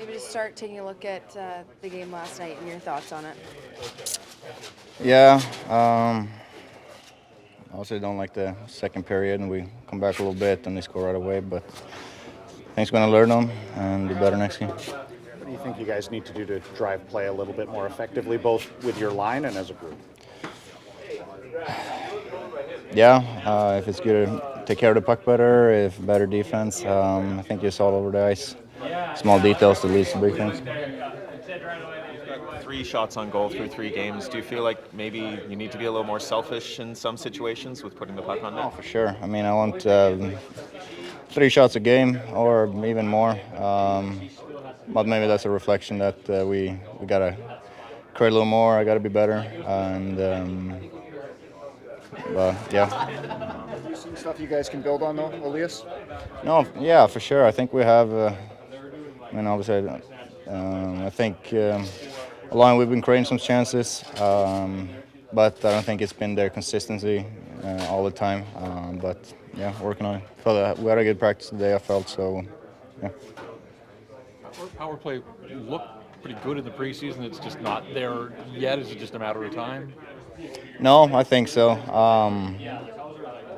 maybe just start taking a look at the game last night and your thoughts on it. Yeah, I also don't like the second period, and we come back a little bit and they score right away. But I think we're going to learn them and do better next game. What do you think you guys need to do to drive play a little bit more effectively, both with your line and as a group? Yeah, if it's good to take care of the puck better, if better defense, I think it's all over the ice. Small details that leads to big things. 3 shots on goal through 3 games. Do you feel like maybe you need to be a little more selfish in some situations with putting the puck on net? Oh, for sure. I mean, I want 3 shots a game or even more. But maybe that's a reflection that we got to create a little more. I got to be better. And, yeah. Some stuff you guys can build on, though, Elias? No, yeah, for sure. I think we have, obviously, I think along we've been creating some chances, but I don't think it's been their consistency all the time. But yeah, working on it. We had a good practice today, I felt, so yeah. Power play looked pretty good in the preseason. It's just not there yet. Is it just a matter of time? No, I think so.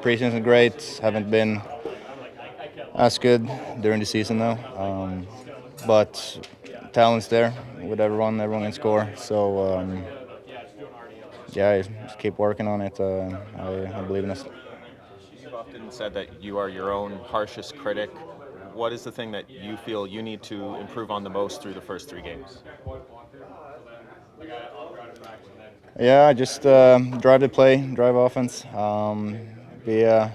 Preseason great. Haven't been as good during the season though. But talent's there with everyone can score. So yeah, just keep working on it. I believe in us. You've often said that you are your own harshest critic. What is the thing that you feel you need to improve on the most through the first 3 games? Yeah, just drive the play, drive offense, be a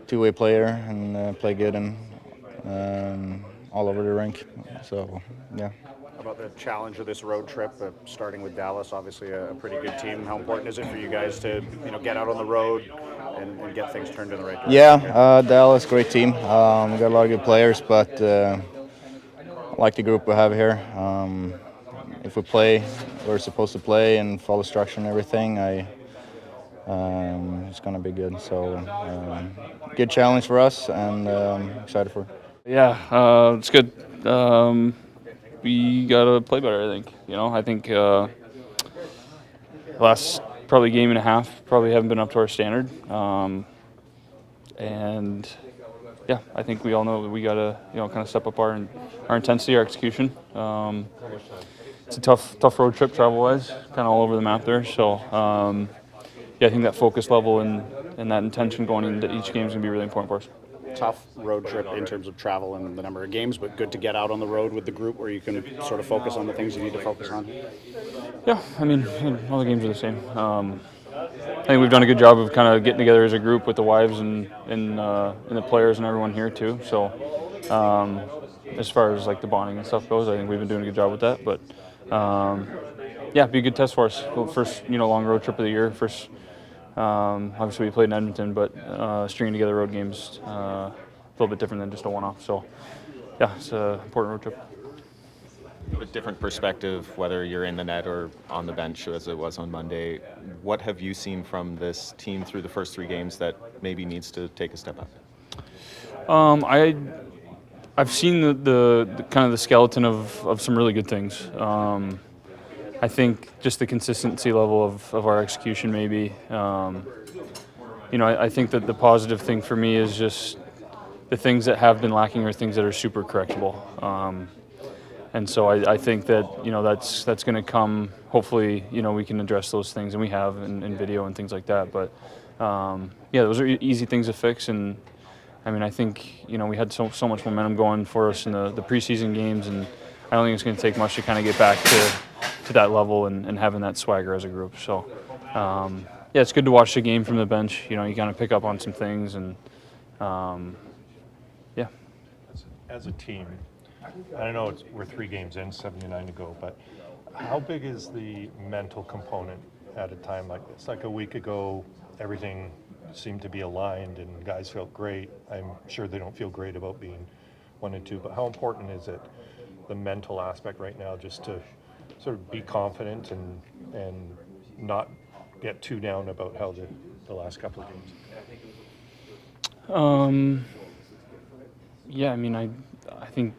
two-way player, and play good and all over the rink. So, yeah. How about the challenge of this road trip, starting with Dallas, obviously a pretty good team. How important is it for you guys to get out on the road and get things turned in the right direction? Yeah, Dallas, great team. We got a lot of good players, but I like the group we have here. If we play, we're supposed to play and follow structure and everything, it's going to be good. So, good challenge for us, and excited for it. Yeah, it's good. We got to play better, I think. I think last probably game and a half probably haven't been up to our standard. And yeah, I think we all know that we got to kind of step up our intensity, our execution. It's a tough road trip travel-wise, kind of all over the map there. So yeah, I think that focus level and that intention going into each game is going to be really important for us. Tough road trip in terms of travel and the number of games, but good to get out on the road with the group where you can sort of focus on the things you need to focus on. Yeah, I mean, all the games are the same. I think we've done a good job of kind of getting together as a group with the wives and the players and everyone here too. So as far as like the bonding and stuff goes, I think we've been doing a good job with that. But yeah, be a good test for us. First, long road trip of the year. First, obviously we played in Edmonton, but stringing together road games a little bit different than just a one-off. So yeah, it's an important road trip. A different perspective, whether you're in the net or on the bench as it was on Monday. What have you seen from this team through the first 3 games that maybe needs to take a step up? I've seen the kind of the skeleton of some really good things. I think just the consistency level of our execution maybe. I think that the positive thing for me is just the things that have been lacking are things that are super correctable. And so I think that that's going to come. Hopefully, we can address those things, and we have in video and things like that. But yeah, those are easy things to fix. And I mean, I think we had so much momentum going for us in the preseason games, and I don't think it's going to take much to kind of get back to that level and having that swagger as a group. So yeah, it's good to watch the game from the bench. You kind of pick up on some things, and yeah. As a team, I know we're 3 games in, 79 to go, but how big is the mental component at a time like this? Like a week ago, everything seemed to be aligned and guys felt great. I'm sure they don't feel great about being 1 and 2, but how important is it, the mental aspect right now, just to sort of be confident and not get too down about how the last couple of games? Yeah, I mean, I think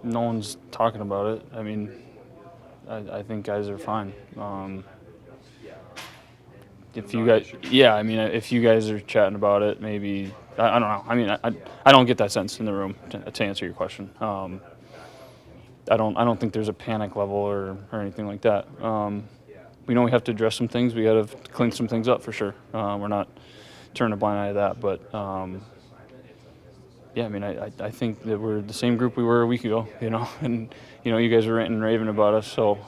no one's talking about it. I mean, I think guys are fine. If you guys, yeah, I mean, if you guys are chatting about it, maybe I don't know. I mean, I don't get that sense in the room to answer your question. I don't think there's a panic level or anything like that. We know we have to address some things. We got to clean some things up for sure. We're not turning a blind eye to that, but yeah, I mean, I think that we're the same group we were a week ago, and you guys were ranting and raving about us, so.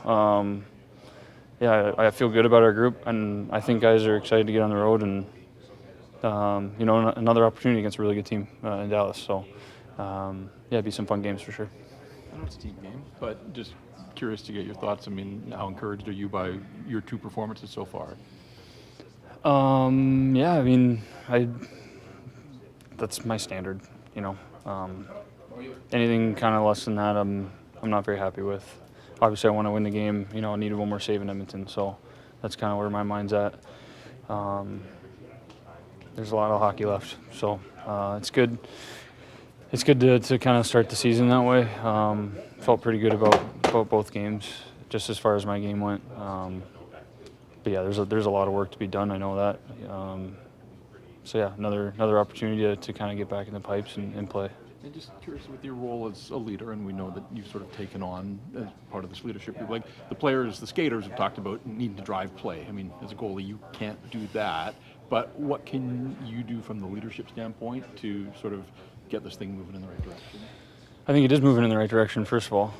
Yeah, I feel good about our group, and I think guys are excited to get on the road and, another opportunity against a really good team in Dallas. So, yeah, it'd be some fun games for sure. I know it's a team game, but just curious to get your thoughts. I mean, how encouraged are you by your 2 performances so far? Yeah, I mean, that's my standard, anything kind of less than that, I'm not very happy with. Obviously, I want to win the game. I needed one more save in Edmonton, so that's kind of where my mind's at. There's a lot of hockey left, so it's good. It's good to kind of start the season that way. Felt pretty good about both games, just as far as my game went. But yeah, there's a lot of work to be done. I know that. So yeah, another opportunity to kind of get back in the pipes and play. And just curious with your role as a leader, and we know that you've sort of taken on as part of this leadership group, like the players, the skaters have talked about needing to drive play. I mean, as a goalie, you can't do that, but what can you do from the leadership standpoint to sort of get this thing moving in the right direction? I think it is moving in the right direction, first of all.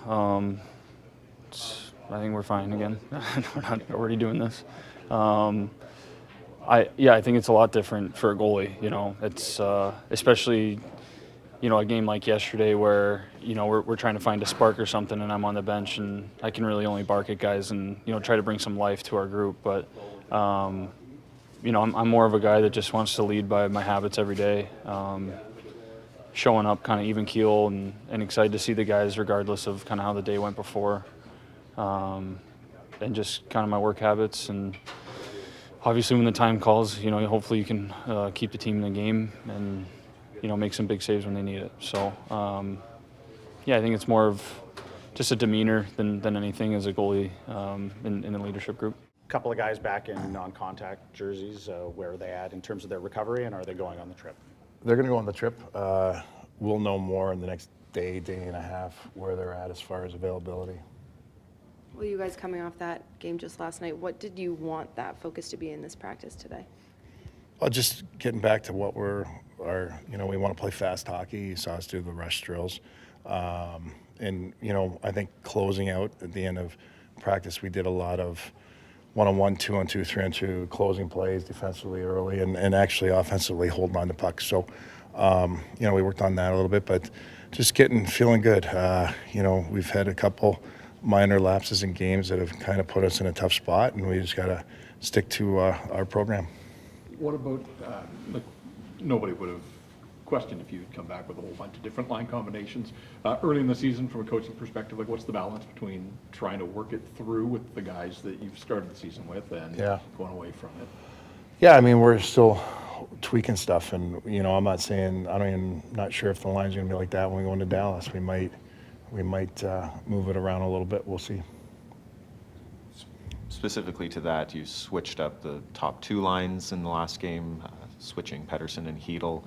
I think we're fine again. We're not already doing this. I think it's a lot different for a goalie. It's especially a game like yesterday where we're trying to find a spark or something, and I'm on the bench and I can really only bark at guys and try to bring some life to our group. But I'm more of a guy that just wants to lead by my habits every day, showing up kind of even keel and excited to see the guys regardless of kind of how the day went before, and just kind of my work habits. And obviously when the time calls, hopefully you can keep the team in the game and make some big saves when they need it. So, yeah, I think it's more of just a demeanor than anything as a goalie in the leadership group. A couple of guys back in non-contact jerseys. Where are they at in terms of their recovery, and are they going on the trip? They're going to go on the trip. We'll know more in the next day and a half where they're at as far as availability. Well, you guys coming off that game just last night, what did you want that focus to be in this practice today? Well, just getting back to what we want to play fast hockey. You saw us do the rush drills. And, I think closing out at the end of practice, we did a lot of 1-on-1, 2-on-2, 3-on-2 closing plays defensively early and actually offensively holding on to pucks. So, we worked on that a little bit, but just feeling good. We've had a couple minor lapses in games that have kind of put us in a tough spot, and we just got to stick to our program. What about, nobody would have questioned if you had come back with a whole bunch of different line combinations. Early in the season, from a coaching perspective, what's the balance between trying to work it through with the guys that you've started the season with and going away from it? Yeah, I mean, we're still tweaking stuff, and, I'm not sure if the line's going to be like that when we go into Dallas. We might move it around a little bit. We'll see. Specifically to that, you switched up the top 2 lines in the last game, switching Pettersson and Hedel.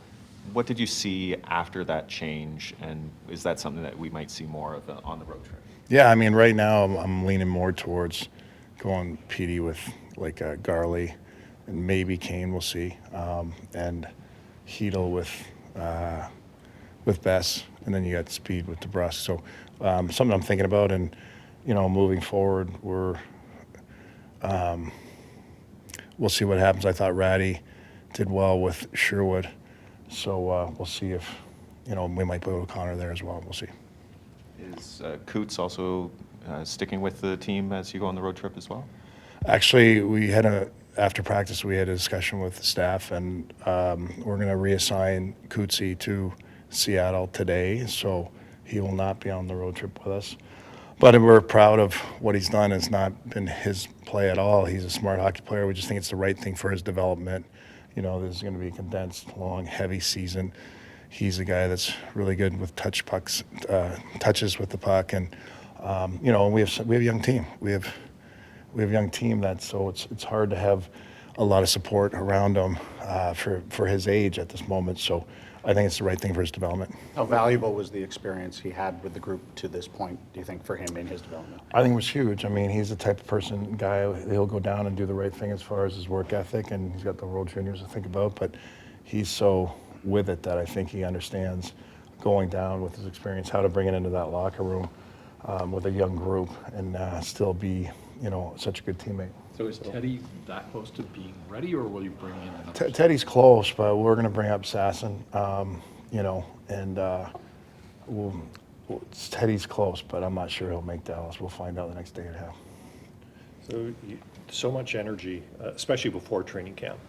What did you see after that change, and is that something that we might see more of on the road trip? Yeah, I mean, right now I'm leaning more towards going PD with like Garley and maybe Kane, we'll see, and Hedel with Bess, and then you got speed with DeBrusque. So something I'm thinking about, and moving forward, we'll see what happens. I thought Ratty did well with Sherwood, so we'll see if we might put O'Connor there as well. We'll see. Is Coots also sticking with the team as you go on the road trip as well? Actually, after practice we had a discussion with the staff, and we're going to reassign Cootsy to Seattle today, so he will not be on the road trip with us. But we're proud of what he's done. It's not been his play at all. He's a smart hockey player. We just think it's the right thing for his development. This is going to be a condensed, long, heavy season. he's a guy that's really good with touches with the puck, and you know, we have a young team. We have a young team so it's hard to have a lot of support around him for his age at this moment. So I think it's the right thing for his development. How valuable was the experience he had with the group to this point, do you think, for him in his development? I think it was huge. I mean, he's the type of guy, he'll go down and do the right thing as far as his work ethic, and he's got the World Juniors to think about, but he's so with it that I think he understands going down with his experience, how to bring it into that locker room with a young group and still be, you know, such a good teammate. So is Teddy that close to being ready, or will you bring in another? Teddy's close, but we're going to bring up Sasson, you know, and Teddy's close, but I'm not sure he'll make Dallas. We'll find out the next day and a half. So much energy, especially before training camp,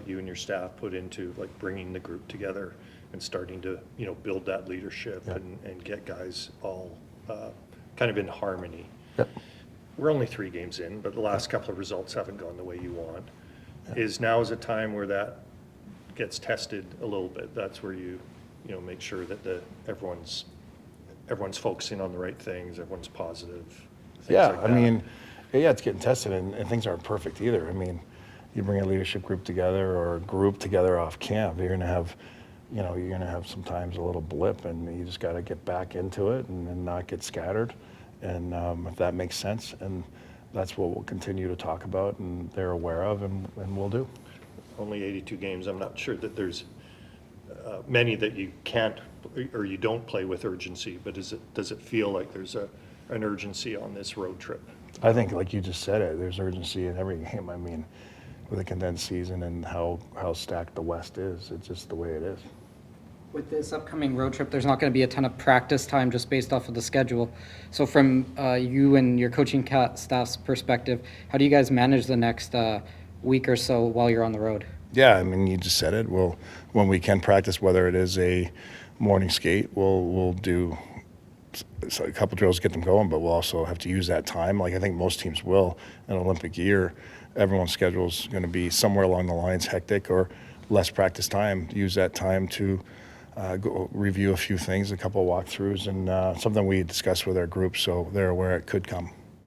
you and your staff put into like bringing the group together and starting to, you know, build that leadership and get guys all kind of in harmony. Yep. We're only 3 games in, but the last couple of results haven't gone the way you want. Now is a time where that gets tested a little bit. That's where you know, make sure that everyone's focusing on the right things, everyone's positive. Yeah, like I mean, yeah, it's getting tested, and things aren't perfect either. I mean, you bring a leadership group together or a group together off camp, you're gonna have sometimes a little blip, and you just got to get back into it and not get scattered. And if that makes sense, and that's what we'll continue to talk about, and they're aware of, and we'll do. Only 82 games. I'm not sure that there's many that you can't or you don't play with urgency, but does it feel like there's an urgency on this road trip? I think, like you just said it, there's urgency in every game. I mean, with a condensed season and how stacked the West is, it's just the way it is. With this upcoming road trip, there's not going to be a ton of practice time just based off of the schedule. So from you and your coaching staff's perspective, how do you guys manage the next week or so while you're on the road? Yeah, I mean, you just said it. When we can practice, whether it is a morning skate, we'll do a couple drills to get them going, but we'll also have to use that time. Like I think most teams will in an Olympic year. Everyone's schedule is going to be somewhere along the lines hectic or less practice time. Use that time to go review a few things, a couple of walkthroughs, and something we discussed with our group, so they're aware it could come.